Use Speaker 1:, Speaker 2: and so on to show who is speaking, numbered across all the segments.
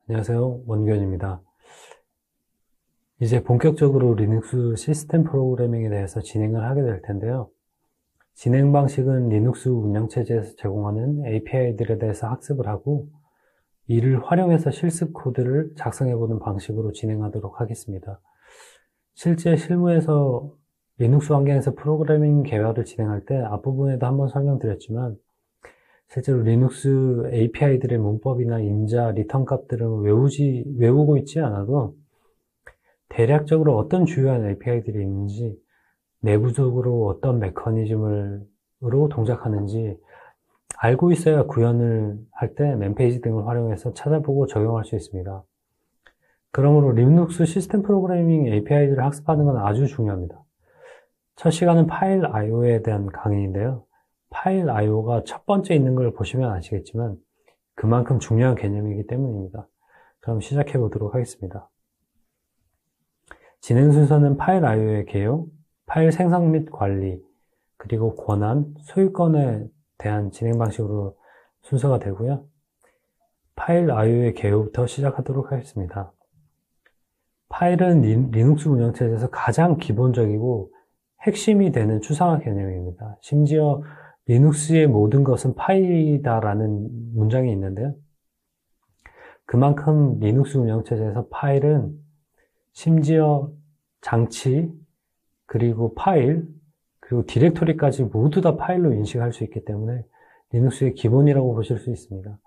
Speaker 1: 안녕하세요. 원균입니다. 이제 본격적으로 리눅스 시스템 프로그래밍에 대해서 진행을 하게 될 텐데요. 진행 방식은 리눅스 운영체제에서 제공하는 API들에 대해서 학습을 하고 이를 활용해서 실습 코드를 작성해보는 방식으로 진행하도록 하겠습니다. 실제 실무에서 리눅스 환경에서 프로그래밍 개발을 진행할 때 앞부분에도 한번 설명드렸지만 실제로 리눅스 API들의 문법이나 인자, 리턴 값들을 외우고 있지 않아도 대략적으로 어떤 주요한 API들이 있는지, 내부적으로 어떤 메커니즘으로 동작하는지 알고 있어야 구현을 할 때 맨페이지 등을 활용해서 찾아보고 적용할 수 있습니다. 그러므로 리눅스 시스템 프로그래밍 API들을 학습하는 건 아주 중요합니다. 첫 시간은 파일 IO에 대한 강의인데요. 파일 IO가 첫 번째 있는 걸 보시면 아시겠지만 그만큼 중요한 개념이기 때문입니다. 그럼 시작해 보도록 하겠습니다. 진행 순서는 파일 IO의 개요, 파일 생성 및 관리, 그리고 권한, 소유권에 대한 진행 방식으로 순서가 되고요. 파일 IO의 개요부터 시작하도록 하겠습니다. 파일은 리눅스 운영체제에서 가장 기본적이고 핵심이 되는 추상화 개념입니다. 심지어 리눅스의 모든 것은 파일이다라는 문장이 있는데요. 그만큼 리눅스 운영체제에서 파일은 심지어 장치, 그리고 파일, 그리고 디렉토리까지 모두 다 파일로 인식할 수 있기 때문에 리눅스의 기본이라고 보실 수 있습니다.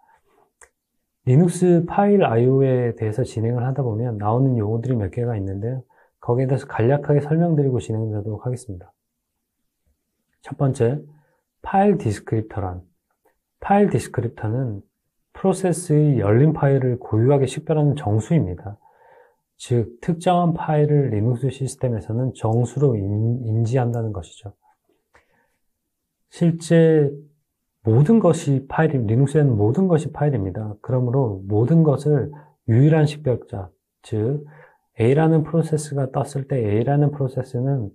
Speaker 1: 리눅스 파일 IO에 대해서 진행을 하다 보면 나오는 용어들이 몇 개가 있는데요. 거기에 대해서 간략하게 설명드리고 진행하도록 하겠습니다. 첫 번째, 파일 디스크립터란. 파일 디스크립터는 프로세스의 열린 파일을 고유하게 식별하는 정수입니다. 즉, 특정한 파일을 리눅스 시스템에서는 정수로 인지한다는 것이죠. 실제 모든 것이 리눅스에는 모든 것이 파일입니다. 그러므로 모든 것을 유일한 식별자, 즉 A라는 프로세스가 떴을 때 A라는 프로세스는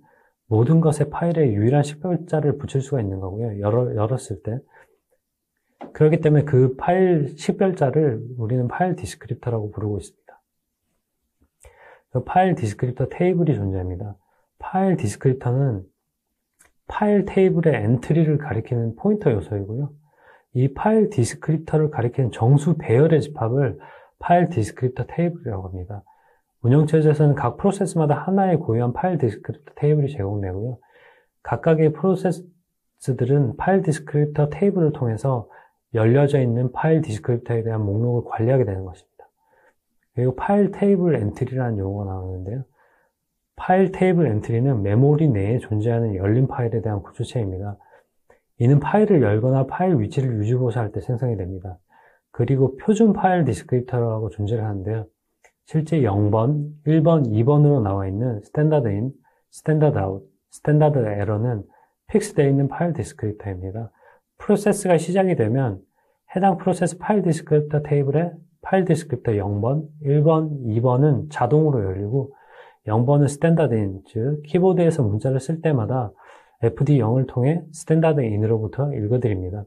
Speaker 1: 모든 것의 파일에 유일한 식별자를 붙일 수가 있는 거고요. 열었을 때. 그렇기 때문에 그 파일 식별자를 우리는 파일 디스크립터라고 부르고 있습니다. 파일 디스크립터 테이블이 존재합니다. 파일 디스크립터는 파일 테이블의 엔트리를 가리키는 포인터 요소이고요. 이 파일 디스크립터를 가리키는 정수 배열의 집합을 파일 디스크립터 테이블이라고 합니다. 운영체제에서는 각 프로세스마다 하나의 고유한 파일 디스크립터 테이블이 제공되고요. 각각의 프로세스들은 파일 디스크립터 테이블을 통해서 열려져 있는 파일 디스크립터에 대한 목록을 관리하게 되는 것입니다. 그리고 파일 테이블 엔트리라는 용어가 나오는데요. 파일 테이블 엔트리는 메모리 내에 존재하는 열린 파일에 대한 구조체입니다. 이는 파일을 열거나 파일 위치를 유지보수할 때 생성이 됩니다. 그리고 표준 파일 디스크립터라고 존재를 하는데요. 실제 0번, 1번, 2번으로 나와 있는 스탠다드 인, 스탠다드 아웃, 스탠다드 에러는 픽스되어 있는 파일 디스크립터입니다. 프로세스가 시작이 되면 해당 프로세스 파일 디스크립터 테이블에 파일 디스크립터 0번, 1번, 2번은 자동으로 열리고 0번은 스탠다드 인, 즉 키보드에서 문자를 쓸 때마다 FD0을 통해 스탠다드 인으로부터 읽어드립니다.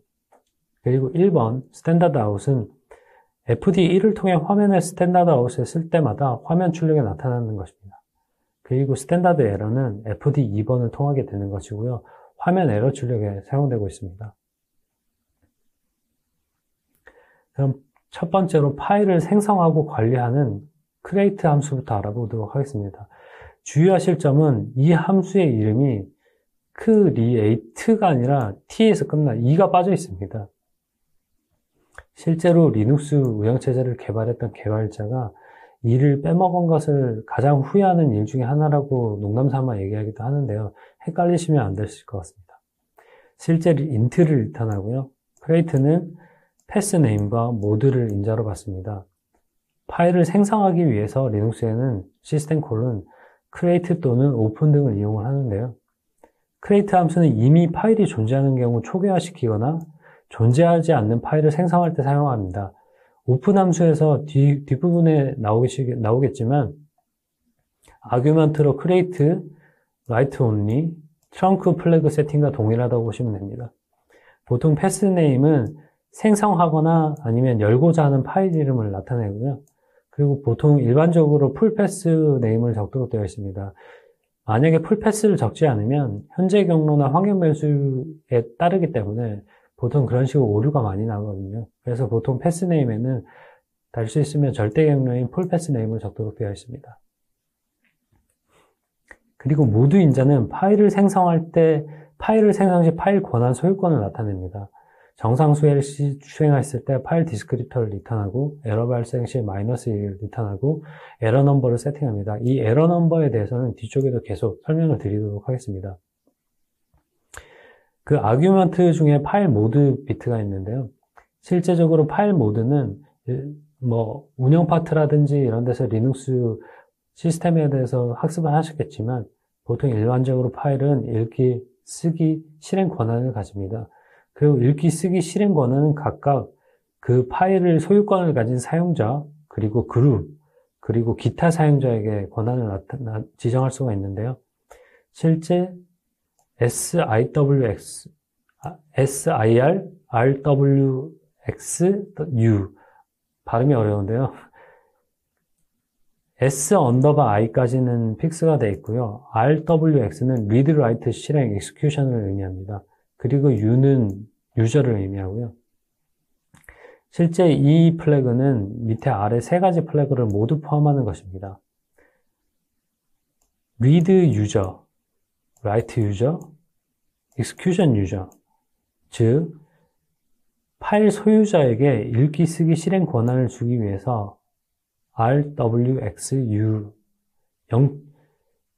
Speaker 1: 그리고 1번 스탠다드 아웃은 FD1을 통해 화면에 스탠다드 아웃을 쓸 때마다 화면 출력에 나타나는 것입니다. 그리고 스탠다드 에러는 FD2번을 통하게 되는 것이고요. 화면 에러 출력에 사용되고 있습니다. 그럼 첫 번째로 파일을 생성하고 관리하는 create 함수부터 알아보도록 하겠습니다. 주의하실 점은 이 함수의 이름이 create가 아니라 t에서 끝나 e가 빠져 있습니다. 실제로 리눅스 운영체제를 개발했던 개발자가 이를 빼먹은 것을 가장 후회하는 일 중에 하나라고 농담삼아 얘기하기도 하는데요. 헷갈리시면 안 되실 것 같습니다. 실제 int를 리턴하고요. create는 패스네임과 모드를 인자로 받습니다. 파일을 생성하기 위해서 리눅스에는 시스템 콜은 create 또는 open 등을 이용을 하는데요. create 함수는 이미 파일이 존재하는 경우 초기화시키거나 존재하지 않는 파일을 생성할 때 사용합니다. open 함수에서 뒷부분에 나오겠지만 아규먼트로 create, write only, trunk flag 세팅과 동일하다고 보시면 됩니다. 보통 패스네임은 생성하거나 아니면 열고자 하는 파일 이름을 나타내고요. 그리고 보통 일반적으로 풀패스 네임을 적도록 되어 있습니다. 만약에 풀패스를 적지 않으면 현재 경로나 환경 변수에 따르기 때문에 보통 그런 식으로 오류가 많이 나거든요. 그래서 보통 패스 네임에는 달 수 있으면 절대 경로인 풀패스 네임을 적도록 되어 있습니다. 그리고 모두 인자는 파일을 생성할 때 파일을 생성 시 파일 권한 소유권을 나타냅니다. 정상 수행했을 때 파일 디스크립터를 리턴하고 에러 발생 시 -1을 리턴하고 에러 넘버를 세팅합니다. 이 에러 넘버에 대해서는 뒤쪽에도 계속 설명을 드리도록 하겠습니다. 그 아규먼트 중에 파일 모드 비트가 있는데요. 실제적으로 파일 모드는 뭐 운영 파트라든지 이런 데서 리눅스 시스템에 대해서 학습을 하셨겠지만 보통 일반적으로 파일은 읽기, 쓰기, 실행 권한을 가집니다. 그리고 읽기, 쓰기, 실행 권한은 각각 그 파일을 소유권을 가진 사용자, 그리고 그룹, 그리고 기타 사용자에게 권한을 지정할 수가 있는데요. 실제 SIRWXU 발음이 어려운데요. S_i까지는 픽스가 되어 있고요. RWX는 read, write, 실행, execution을 의미합니다. 그리고 U는 유저를 의미하고요. 실제 이 플래그는 밑에 아래 세 가지 플래그를 모두 포함하는 것입니다. read user, write user, execution user. 즉, 파일 소유자에게 읽기, 쓰기, 실행 권한을 주기 위해서 RWXU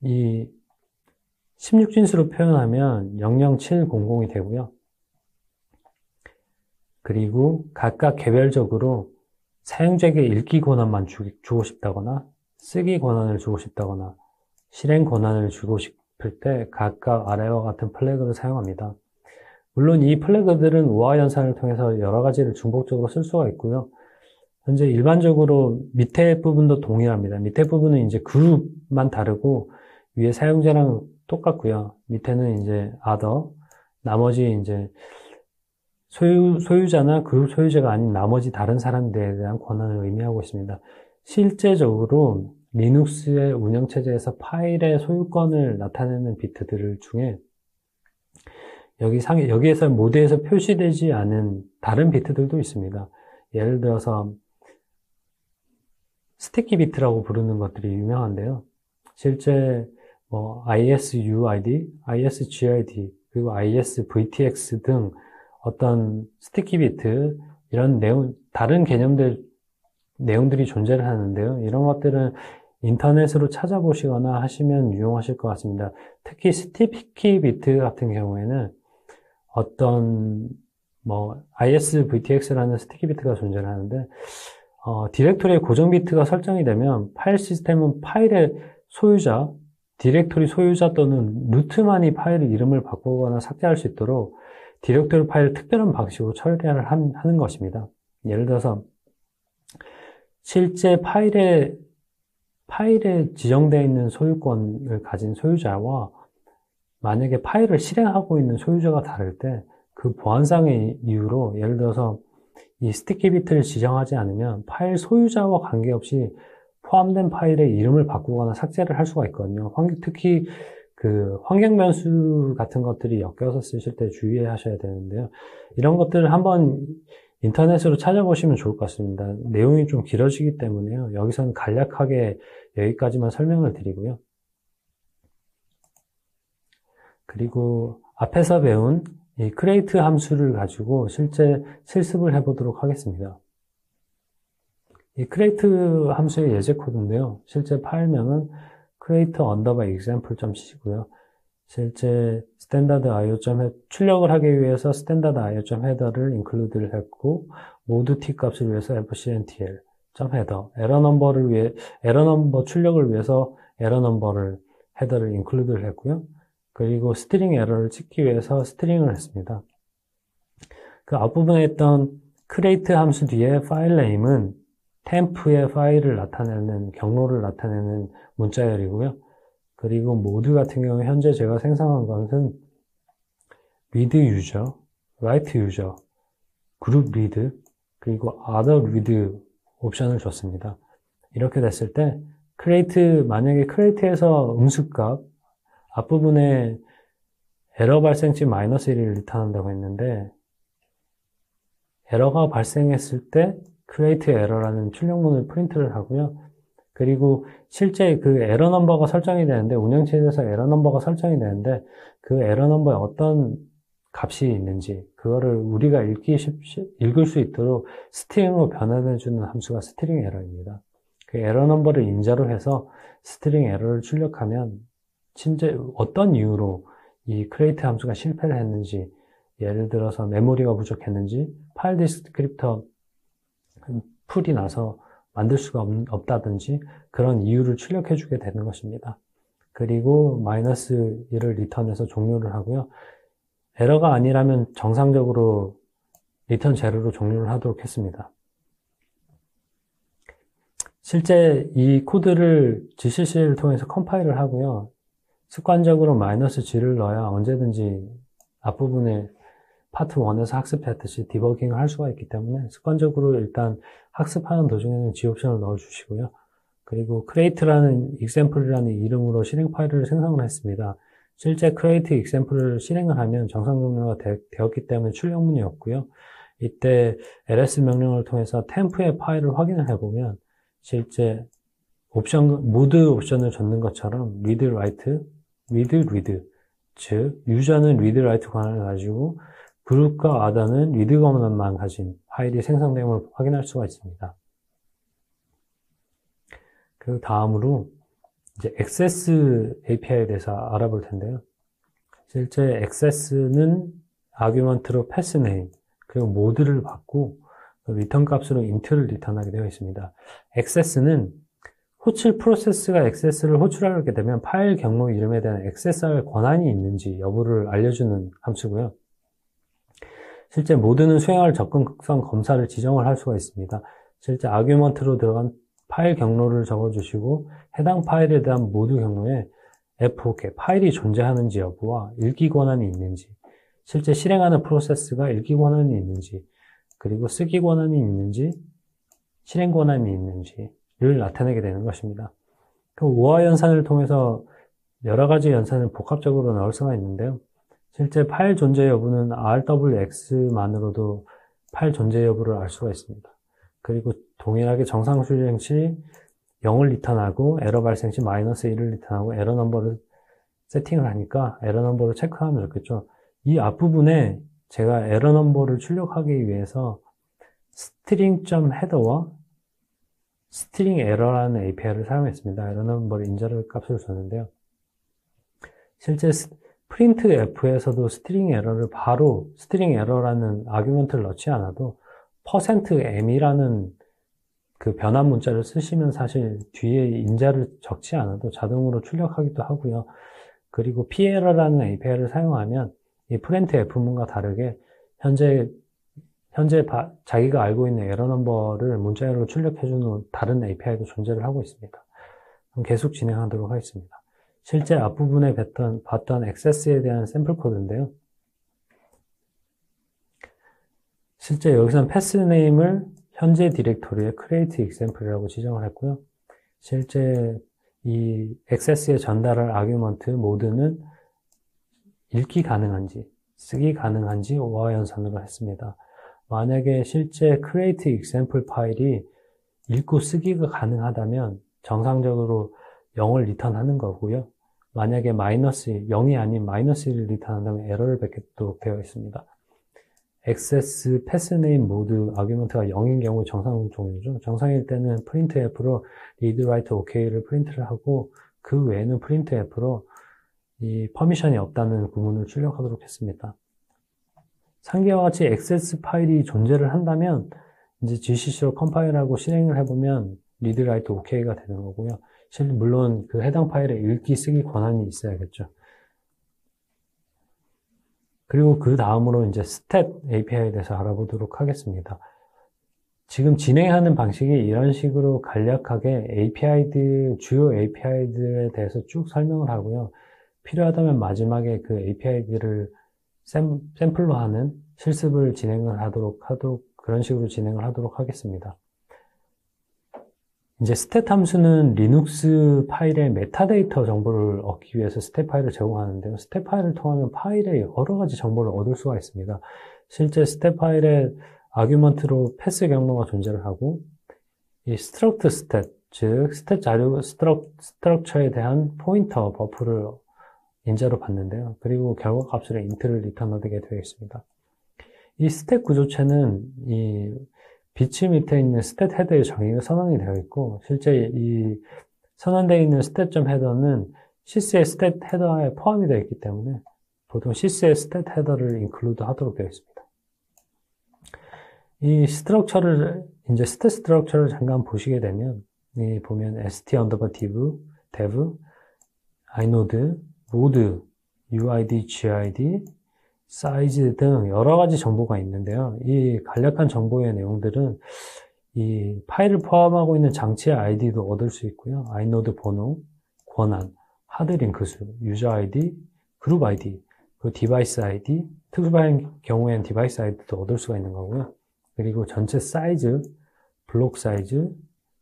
Speaker 1: 이 16진수로 표현하면 00700이 되고요. 그리고 각각 개별적으로 사용자에게 읽기 권한만 주고 싶다거나 쓰기 권한을 주고 싶다거나 실행 권한을 주고 싶을 때 각각 아래와 같은 플래그를 사용합니다. 물론 이 플래그들은 우화 연산을 통해서 여러 가지를 중복적으로 쓸 수가 있고요. 현재 일반적으로 밑에 부분도 동일합니다. 밑에 부분은 이제 그룹만 다르고 위에 사용자랑 똑같고요. 밑에는 이제 other, 나머지 이제 소유자나 그룹 소유자가 아닌 나머지 다른 사람들에 대한 권한을 의미하고 있습니다. 실제적으로 리눅스의 운영체제에서 파일의 소유권을 나타내는 비트들 중에 여기에서 모드에서 표시되지 않은 다른 비트들도 있습니다. 예를 들어서 스티키 비트라고 부르는 것들이 유명한데요. 실제 ISUID, ISGID, 그리고 ISVTX 등 어떤 스티키 비트 이런 다른 내용들이 존재를 하는데요. 이런 것들은 인터넷으로 찾아보시거나 하시면 유용하실 것 같습니다. 특히 스티키 비트 같은 경우에는 어떤 ISVTX라는 스티키 비트가 존재를 하는데 디렉토리의 고정 비트가 설정이 되면 파일 시스템은 파일의 소유자, 디렉토리 소유자 또는 루트만이 파일의 이름을 바꾸거나 삭제할 수 있도록 디렉토리 파일을 특별한 방식으로 처리를 하는 것입니다. 예를 들어서 실제 파일에 지정되어 있는 소유권을 가진 소유자와 만약에 파일을 실행하고 있는 소유자가 다를 때 그 보안상의 이유로 예를 들어서 이 스티키 비트를 지정하지 않으면 파일 소유자와 관계없이 포함된 파일의 이름을 바꾸거나 삭제를 할 수가 있거든요. 특히 그 환경 변수 같은 것들이 엮여서 쓰실 때 주의하셔야 되는데요. 이런 것들을 한번 인터넷으로 찾아보시면 좋을 것 같습니다. 내용이 좀 길어지기 때문에요. 여기서는 간략하게 여기까지만 설명을 드리고요. 그리고 앞에서 배운 이 create 함수를 가지고 실제 실습을 해보도록 하겠습니다. 이 create 함수의 예제 코드인데요. 실제 파일명은 create_example.c고요. 실제 출력을 하기 위해서 standard.io.header를 include를 했고 모두 t 값을 위해서 fcntl.header 에러 넘버 출력을 위해서 에러 넘버를 헤더를 include를 했고요. 그리고 스트링 에러를 찍기 위해서 스트링을 했습니다. 그 앞부분에 있던 create 함수 뒤에 파일 네임은 템프의 파일을 나타내는 경로를 나타내는 문자열이고요. 그리고 모드 같은 경우 현재 제가 생성한 것은 read user, write user, group read, 그리고 other read 옵션을 줬습니다. 이렇게 됐을 때 만약에 create에서 음수값 앞부분에 에러 발생치 -1을 리턴한다고 했는데 에러가 발생했을 때 create error라는 출력문을 프린트를 하고요. 그리고 실제 그 에러 넘버가 설정이 되는데 운영체제에서 에러 넘버가 설정이 되는데 그 에러 넘버에 어떤 값이 있는지 그거를 우리가 읽을 수 있도록 스트링으로 변환해주는 함수가 스트링 에러입니다. 그 에러 넘버를 인자로 해서 스트링 에러를 출력하면 진짜 어떤 이유로 이 create 함수가 실패를 했는지 예를 들어서 메모리가 부족했는지 파일 디스크립터 풀이 나서 만들 수가 없다든지 그런 이유를 출력해 주게 되는 것입니다. 그리고 -1을 리턴해서 종료를 하고요. 에러가 아니라면 정상적으로 리턴 제로로 종료를 하도록 했습니다. 실제 이 코드를 GCC를 통해서 컴파일을 하고요. 습관적으로 -G를 넣어야 언제든지 앞부분에 파트 1에서 학습했듯이 디버깅을 할 수가 있기 때문에 습관적으로 일단 학습하는 도중에는 G 옵션을 넣어주시고요. 그리고 create라는 example이라는 이름으로 실행 파일을 생성을 했습니다. 실제 create example을 실행을 하면 정상 종료가 되었기 때문에 출력문이 없고요. 이때 ls 명령을 통해서 temp의 파일을 확인을 해보면 실제 모드 옵션을 줬는 것처럼 read, write, read, 즉 유저는 read, write 권한을 가지고 그룹과 other는 read 권한만 가진 파일이 생성됨을 확인할 수가 있습니다. 그 다음으로 이제 access API에 대해서 알아볼 텐데요. 실제 access는 argument로 passName 그리고 모드를 받고 리턴 값으로 int를 리턴하게 되어 있습니다. access는 호출 프로세스가 access를 호출하게 되면 파일 경로 이름에 대한 access할 권한이 있는지 여부를 알려주는 함수고요. 실제 모드는 수행할 접근성 검사를 지정을 할 수가 있습니다. 실제 argument로 들어간 파일 경로를 적어주시고 해당 파일에 대한 모드 경로에 FOK, 파일이 존재하는지 여부와 읽기 권한이 있는지, 실제 실행하는 프로세스가 읽기 권한이 있는지, 그리고 쓰기 권한이 있는지, 실행 권한이 있는지를 나타내게 되는 것입니다. 그 우화 연산을 통해서 여러 가지 연산을 복합적으로 넣을 수가 있는데요. 실제 파일 존재 여부는 RWX만으로도 파일 존재 여부를 알 수가 있습니다. 그리고 동일하게 정상 실행 시 0을 리턴하고 에러 발생 시 -1을 리턴하고 에러 넘버를 세팅을 하니까 에러 넘버를 체크하면 좋겠죠. 이 앞부분에 제가 에러 넘버를 출력하기 위해서 string.header와 string error라는 API를 사용했습니다. 에러 넘버를 인자를 값으로 줬는데요. 실제 프린트 F에서도 string error를 바로 string error라는 아규먼트를 넣지 않아도 %m이라는 그 변환 문자를 쓰시면 사실 뒤에 인자를 적지 않아도 자동으로 출력하기도 하고요. 그리고 PError라는 API를 사용하면 이 프린트 F문과 다르게 현재 자기가 알고 있는 에러 넘버를 문자열로 출력해주는 다른 API도 존재를 하고 있습니다. 그럼 계속 진행하도록 하겠습니다. 실제 앞부분에 봤던 액세스에 대한 샘플 코드인데요. 실제 여기서는 패스네임을 현재 디렉토리의 create example이라고 지정을 했고요. 실제 이 액세스에 전달할 아규먼트 모드는 읽기 가능한지, 쓰기 가능한지 우화 연산으로 했습니다. 만약에 실제 create example 파일이 읽고 쓰기가 가능하다면 정상적으로 0을 리턴하는 거고요. 만약에 -0이 아닌 -1을 리턴한다면 에러를 뵙도록 되어 있습니다. access passName 모드 아규먼트가 0인 경우 정상 종류죠. 정상일 때는 printf로 read, write, ok를 프린트를 하고 그 외에는 printf로 이 퍼미션이 없다는 구문을 출력하도록 했습니다. 상기와 같이 access 파일이 존재를 한다면 이제 GCC로 컴파일하고 실행을 해보면 read, write, ok가 되는 거고요. 물론 그 해당 파일에 읽기, 쓰기 권한이 있어야겠죠. 그리고 그 다음으로 이제 stat API에 대해서 알아보도록 하겠습니다. 지금 진행하는 방식이 이런 식으로 간략하게 주요 API들에 대해서 쭉 설명을 하고요. 필요하다면 마지막에 그 API들을 샘플로 하는 실습을 진행을 하도록 그런 식으로 진행을 하도록 하겠습니다. 이제 stat 함수는 리눅스 파일의 메타데이터 정보를 얻기 위해서 stat 파일을 제공하는데요. stat 파일을 통하면 파일의 여러 가지 정보를 얻을 수가 있습니다. 실제 stat 파일에 아규먼트로 패스 경로가 존재를 하고, 이 struct stat, 즉 stat 자료 스트럭처에 대한 포인터 버프를 인자로 받는데요. 그리고 결과 값으로 int를 리턴하게 되어 있습니다. 이 stat 구조체는 이 비치 밑에 있는 stat 헤더의 정의가 선언이 되어 있고, 실제 이 선언되어 있는 stat.header는 sys의 stat 헤더에 포함이 되어 있기 때문에 보통 sys의 stat 헤더를 include 하도록 되어 있습니다. 이 스트럭처를, 이제 stat 스트럭처를 잠깐 보시게 되면, 이 보면 st_div, inode, mode, uid, gid, 사이즈 등 여러 가지 정보가 있는데요. 이 간략한 정보의 내용들은 이 파일을 포함하고 있는 장치의 아이디도 얻을 수 있고요. 아이노드 번호, 권한, 하드 링크 수, 유저 아이디, 그룹 아이디, 그리고 디바이스 아이디, 특수한 경우에는 디바이스 아이디도 얻을 수가 있는 거고요. 그리고 전체 사이즈, 블록 사이즈,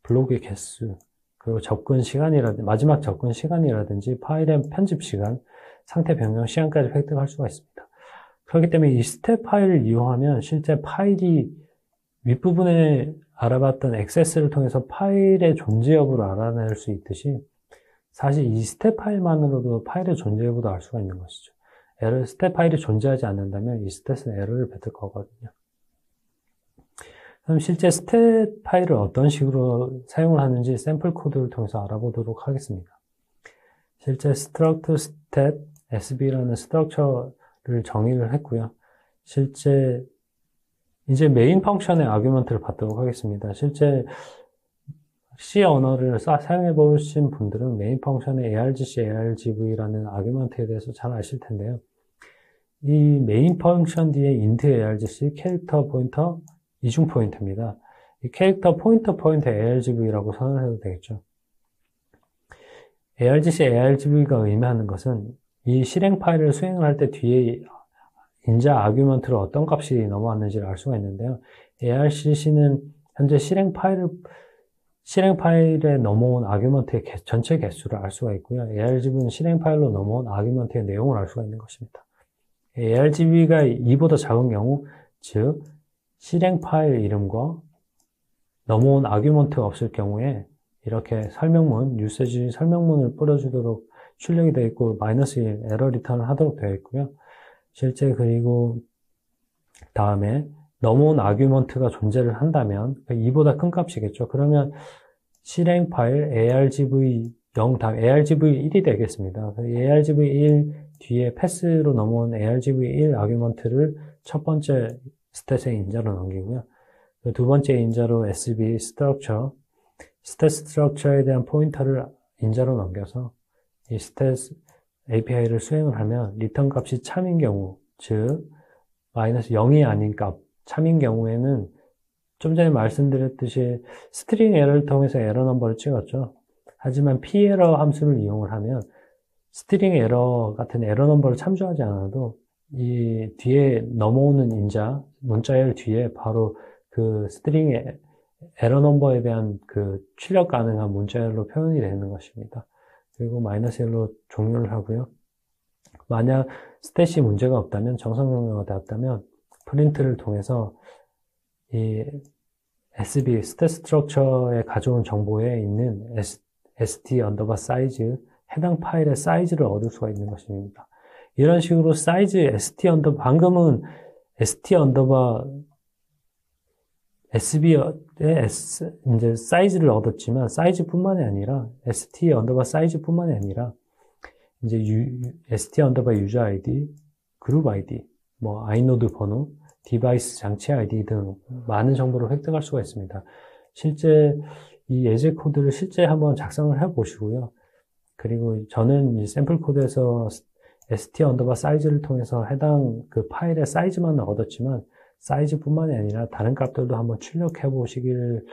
Speaker 1: 블록의 개수, 그리고 접근 시간이라든지, 마지막 접근 시간이라든지, 파일의 편집 시간, 상태 변경 시간까지 획득할 수가 있습니다. 그렇기 때문에 이 스텝 파일을 이용하면 실제 파일이 윗부분에 알아봤던 액세스를 통해서 파일의 존재 여부를 알아낼 수 있듯이 사실 이 스텝 파일만으로도 파일의 존재 여부도 알 수가 있는 것이죠. 스텝 파일이 존재하지 않는다면 이 스탯은 에러를 뱉을 거거든요. 그럼 실제 스탯 파일을 어떤 식으로 사용을 하는지 샘플 코드를 통해서 알아보도록 하겠습니다. 실제 struct stat sb라는 스트럭처를 정의를 했고요. 실제 이제 메인 펑션의 아규먼트를 받도록 하겠습니다. 실제 C 언어를 사용해 보신 분들은 메인 펑션의 argc, argv라는 아규먼트에 대해서 잘 아실 텐데요. 이 메인 펑션 뒤에 int argc, 캐릭터 포인터, 이중 포인터입니다. 이 캐릭터 포인터 argv라고 선언해도 되겠죠. argc, argv가 의미하는 것은 이 실행 파일을 수행을 할 때 뒤에 인자 아규먼트로 어떤 값이 넘어왔는지를 알 수가 있는데요. arcc는 현재 실행 파일에 넘어온 아규먼트의 전체 개수를 알 수가 있고요. argv는 실행 파일로 넘어온 아규먼트의 내용을 알 수가 있는 것입니다. argv가 2보다 작은 경우, 즉 실행 파일 이름과 넘어온 아규먼트가 없을 경우에 이렇게 설명문, 유세지 설명문을 뿌려주도록 출력이 되어 있고 -1 에러 리턴을 하도록 되어 있고요. 실제 그리고 다음에 넘어온 아규먼트가 존재를 한다면 2보다 큰 값이겠죠. 그러면 실행 파일 argv 0 다음 argv 1이 되겠습니다. argv 1 뒤에 패스로 넘어온 argv 1 아규먼트를 첫 번째 스탯의 인자로 넘기고요. 두 번째 인자로 sb 스트럭처, 스탯 스트럭처에 대한 포인터를 인자로 넘겨서 이 스탯 API를 수행을 하면 리턴 값이 참인 경우, 즉 -0이 아닌 값, 참인 경우에는 좀 전에 말씀드렸듯이 스트링 에러를 통해서 에러 넘버를 찍었죠. 하지만 peerror 함수를 이용을 하면 스트링 에러 같은 에러 넘버를 참조하지 않아도 이 뒤에 넘어오는 인자, 문자열 뒤에 바로 그 스트링의 에러 넘버에 대한 그 출력 가능한 문자열로 표현이 되는 것입니다. 그리고 -1로 종료를 하고요. 만약 스탯이 문제가 없다면, 정상 종료가 되었다면 프린트를 통해서 이 SB, 스탯 스트럭처에 가져온 정보에 있는 st_size, 해당 파일의 사이즈를 얻을 수가 있는 것입니다. 이런 식으로 사이즈 방금은 SB의 이제 사이즈를 얻었지만 사이즈뿐만이 아니라 size뿐만이 아니라 이제 st_user id, 그룹 id, inode 번호, 디바이스 장치 아이디 등 많은 정보를 획득할 수가 있습니다. 실제 이 예제 코드를 실제 한번 작성을 해 보시고요. 그리고 저는 이 샘플 코드에서 st_size를 통해서 해당 그 파일의 사이즈만 얻었지만 사이즈뿐만이 아니라 다른 값들도 한번 출력해 보시길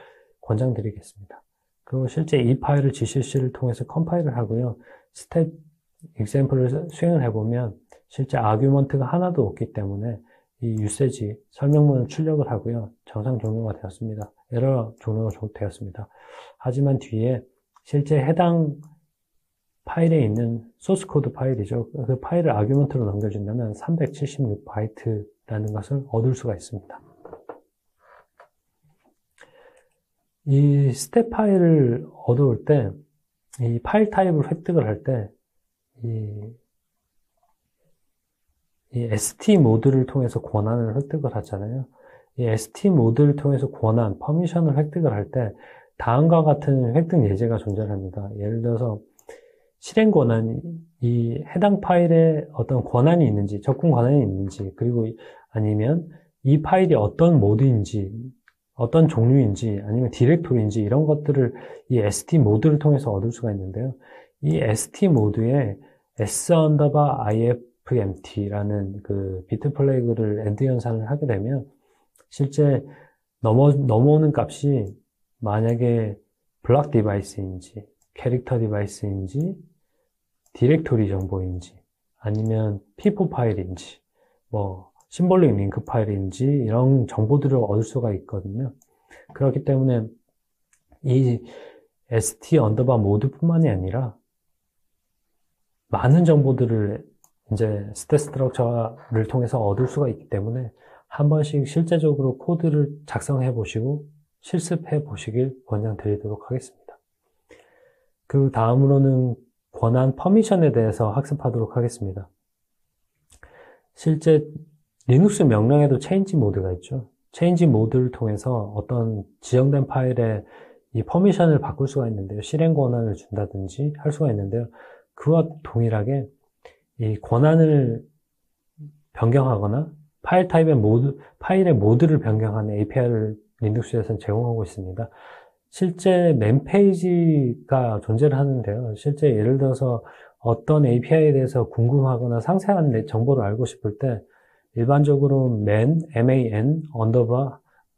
Speaker 1: 권장드리겠습니다. 그리고 실제 이 파일을 gcc를 통해서 컴파일을 하고요. 스텝 example을 수행을 해보면 실제 아규먼트가 하나도 없기 때문에 이 유세지 설명문을 출력을 하고요. 정상 종료가 되었습니다. 에러 종료가 되었습니다. 하지만 뒤에 실제 해당 파일에 있는 소스 코드 파일이죠. 그 파일을 아규먼트로 넘겨준다면 376바이트라는 것을 얻을 수가 있습니다. 이 스텝 파일을 얻어올 때, 이 파일 타입을 획득을 할 때, 이 ST 모드를 통해서 권한을 획득을 하잖아요. 이 ST 모드를 통해서 권한, 퍼미션을 획득을 할 때, 다음과 같은 획득 예제가 존재합니다. 예를 들어서, 실행 권한, 이 해당 파일에 어떤 권한이 있는지, 접근 권한이 있는지, 그리고 아니면 이 파일이 어떤 모드인지, 어떤 종류인지, 아니면 디렉토리인지, 이런 것들을 이 ST 모드를 통해서 얻을 수가 있는데요. 이 ST 모드에 s_ifempty라는 그 비트 플래그를 엔드 연산을 하게 되면, 실제 넘어오는 값이 만약에 블락 디바이스인지, 캐릭터 디바이스인지, 디렉토리 정보인지, 아니면 피포 파일인지, 심볼릭 링크 파일인지, 이런 정보들을 얻을 수가 있거든요. 그렇기 때문에 이 st_모드뿐만이 아니라 많은 정보들을 이제 스탯 스트럭처를 통해서 얻을 수가 있기 때문에 한 번씩 실제적으로 코드를 작성해 보시고 실습해 보시길 권장드리도록 하겠습니다. 그 다음으로는 권한 퍼미션에 대해서 학습하도록 하겠습니다. 실제 리눅스 명령에도 체인지 모드가 있죠. 체인지 모드를 통해서 어떤 지정된 파일에 이 퍼미션을 바꿀 수가 있는데요. 실행 권한을 준다든지 할 수가 있는데요. 그와 동일하게 이 권한을 변경하거나 파일 타입의 파일의 모드를 변경하는 API를 리눅스에서는 제공하고 있습니다. 실제 맨 페이지가 존재를 하는데요. 실제 예를 들어서 어떤 API에 대해서 궁금하거나 상세한 정보를 알고 싶을 때 일반적으로 man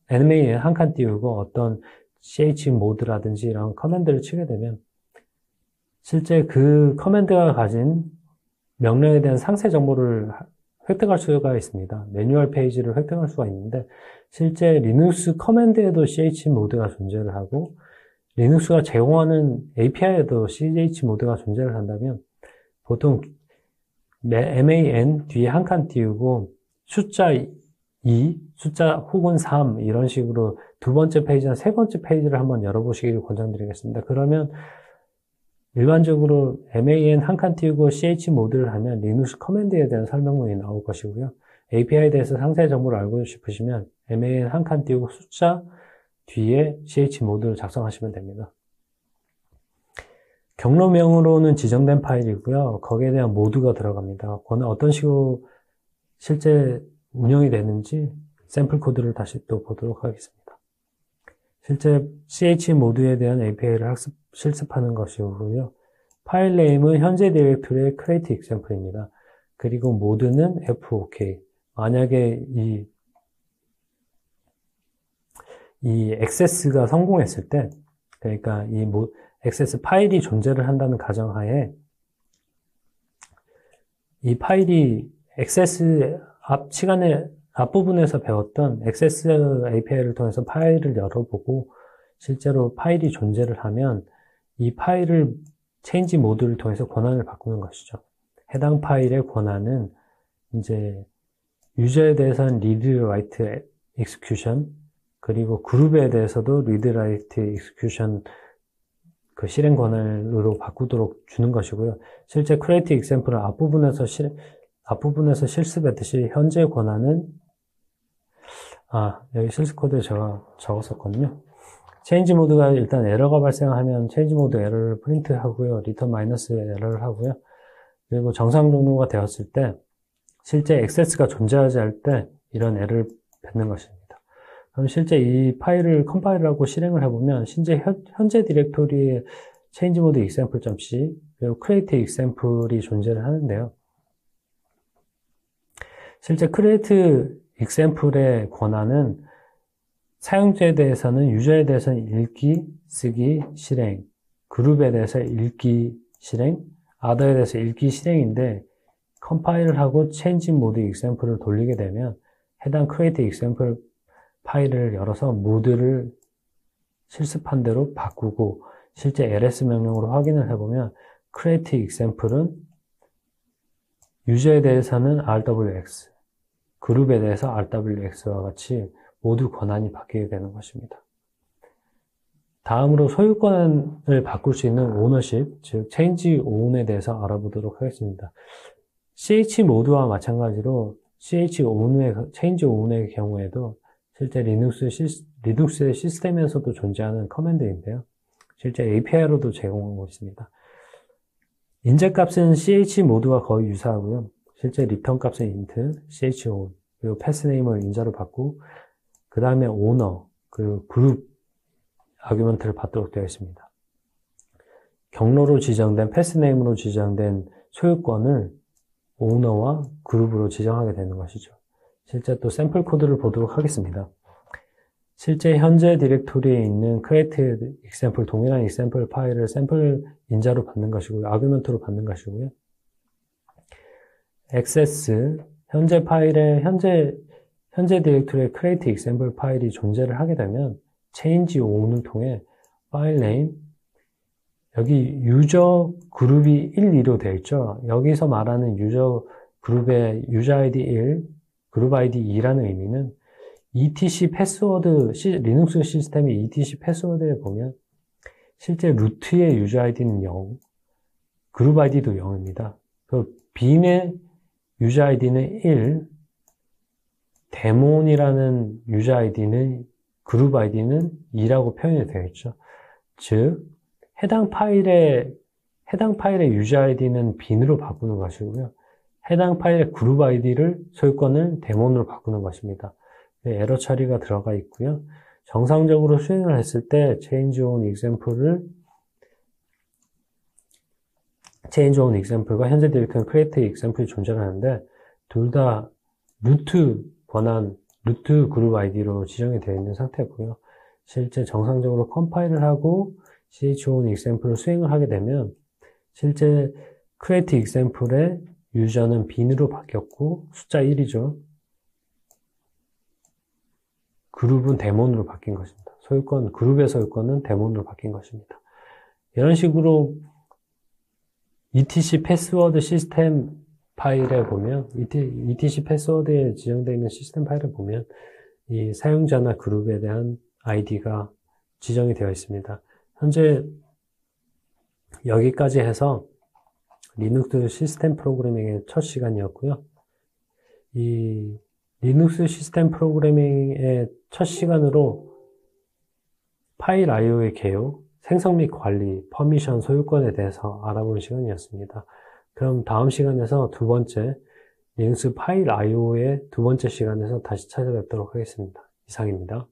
Speaker 1: 한 칸 띄우고 어떤 ch 모드라든지 이런 커맨드를 치게 되면 실제 그 커맨드가 가진 명령에 대한 상세 정보를 획득할 수가 있습니다. 매뉴얼 페이지를 획득할 수가 있는데 실제 리눅스 커맨드에도 ch 모드가 존재를 하고 리눅스가 제공하는 API에도 ch 모드가 존재를 한다면 보통 man 뒤에 한 칸 띄우고 숫자 2, 숫자 혹은 3 이런 식으로 두 번째 페이지나 세 번째 페이지를 한번 열어보시길 권장드리겠습니다. 그러면 일반적으로 man 한 칸 띄우고 ch 모드를 하면 리눅스 커맨드에 대한 설명문이 나올 것이고요. API에 대해서 상세 정보를 알고 싶으시면 man 한 칸 띄우고 숫자 뒤에 ch 모드를 작성하시면 됩니다. 경로명으로는 지정된 파일이고요. 거기에 대한 모드가 들어갑니다. 어떤 식으로 실제 운영이 되는지 샘플 코드를 다시 또 보도록 하겠습니다. 실제 ch 모드에 대한 API를 실습하는 것이고요. 파일 네임은 현재 디렉토리의 create example입니다. 그리고 모드는 FOK. 만약에 이 액세스가 성공했을 때, 그러니까 액세스 파일이 존재를 한다는 가정하에 이 파일이 액세스 시간에 앞부분에서 배웠던 액세스 API를 통해서 파일을 열어보고 실제로 파일이 존재를 하면 이 파일을 체인지 모드를 통해서 권한을 바꾸는 것이죠. 해당 파일의 권한은 이제 유저에 대해서는 read, write, execution 그리고 그룹에 대해서도 read, write, execution 그 실행 권한으로 바꾸도록 주는 것이고요. 실제 create example은 앞부분에서 실습했듯이 현재 권한은 여기 실습 코드에 제가 적었었거든요. 체인지 모드가 일단 에러가 발생하면 체인지 모드 에러를 프린트 하고요. 리턴 마이너스 에러를 하고요. 그리고 정상 종료가 되었을 때 실제 액세스가 존재하지 않을 때 이런 에러를 뱉는 것입니다. 그럼 실제 이 파일을 컴파일하고 실행을 해보면 현재 디렉토리에 체인지 모드 example.c 그리고 create example이 존재를 하는데요. 실제 create example의 권한은 사용자에 대해서는 유저에 대해서는 읽기, 쓰기, 실행, 그룹에 대해서 읽기, 실행, other에 대해서 읽기, 실행인데 컴파일을 하고 change mode example을 돌리게 되면 해당 create example 파일을 열어서 모드를 실습한 대로 바꾸고 실제 ls 명령으로 확인을 해보면 create example은 유저에 대해서는 rwx, 그룹에 대해서 rwx와 같이 모두 권한이 바뀌게 되는 것입니다. 다음으로 소유권을 바꿀 수 있는 오너십, 즉 change own에 대해서 알아보도록 하겠습니다. chmod와 마찬가지로 change own의 경우에도 실제 리눅스의 시스템에서도 존재하는 커맨드인데요. 실제 API로도 제공하고 있습니다. 인젝값은 chmod와 거의 유사하고요. 실제 return 값은 int, chown, 그리고 passname을 인자로 받고 그 다음에 owner, 그리고 group 아규먼트를 받도록 되어 있습니다. 경로로 지정된 passname으로 지정된 소유권을 owner와 그룹으로 지정하게 되는 것이죠. 실제 또 샘플 코드를 보도록 하겠습니다. 실제 현재 디렉토리에 있는 create example, 동일한 example 파일을 샘플 인자로 받는 것이고요. 아규먼트로 받는 것이고요. access, 현재 파일에, 현재 디렉토리에 create example 파일이 존재를 하게 되면 change own을 통해 파일 name, 여기 유저 그룹이 1, 2로 되어 있죠. 여기서 말하는 유저 그룹의 유저 ID 1, 그룹 ID 2라는 의미는 etc 패스워드, 리눅스 시스템의 etc 패스워드에 보면 실제 루트의 유저 ID는 0, 그룹 ID도 0입니다. 빈의 유저 ID는 1, 데몬이라는 유저 ID는 그룹 ID는 2라고 표현이 되어 있죠. 즉 해당 파일의 유저 ID는 빈으로 바꾸는 것이고요. 해당 파일의 그룹 ID를 소유권을 데몬으로 바꾸는 것입니다. 에러 처리가 들어가 있고요. 정상적으로 수행을 했을 때 change on example과 현재 디렉터리 create example이 존재하는데 둘 다 루트 권한, 루트 그룹 아이디로 지정이 되어 있는 상태고요. 실제 정상적으로 컴파일을 하고 chon example을 수행을 하게 되면 실제 create example의 유저는 빈으로 바뀌었고 숫자 1이죠. 그룹은 데몬으로 바뀐 것입니다. 그룹의 소유권은 데몬으로 바뀐 것입니다. 이런 식으로 etc 패스워드 시스템 파일에 보면, etc 패스워드에 지정되어 있는 시스템 파일을 보면, 이 사용자나 그룹에 대한 아이디가 지정이 되어 있습니다. 현재 여기까지 해서 리눅스 시스템 프로그래밍의 첫 시간이었고요. 이 리눅스 시스템 프로그래밍의 첫 시간으로 파일 IO의 개요, 생성 및 관리, 퍼미션, 소유권에 대해서 알아보는 시간이었습니다. 그럼 다음 시간에서 두 번째, 리눅스 파일 IO의 두 번째 시간에서 다시 찾아뵙도록 하겠습니다. 이상입니다.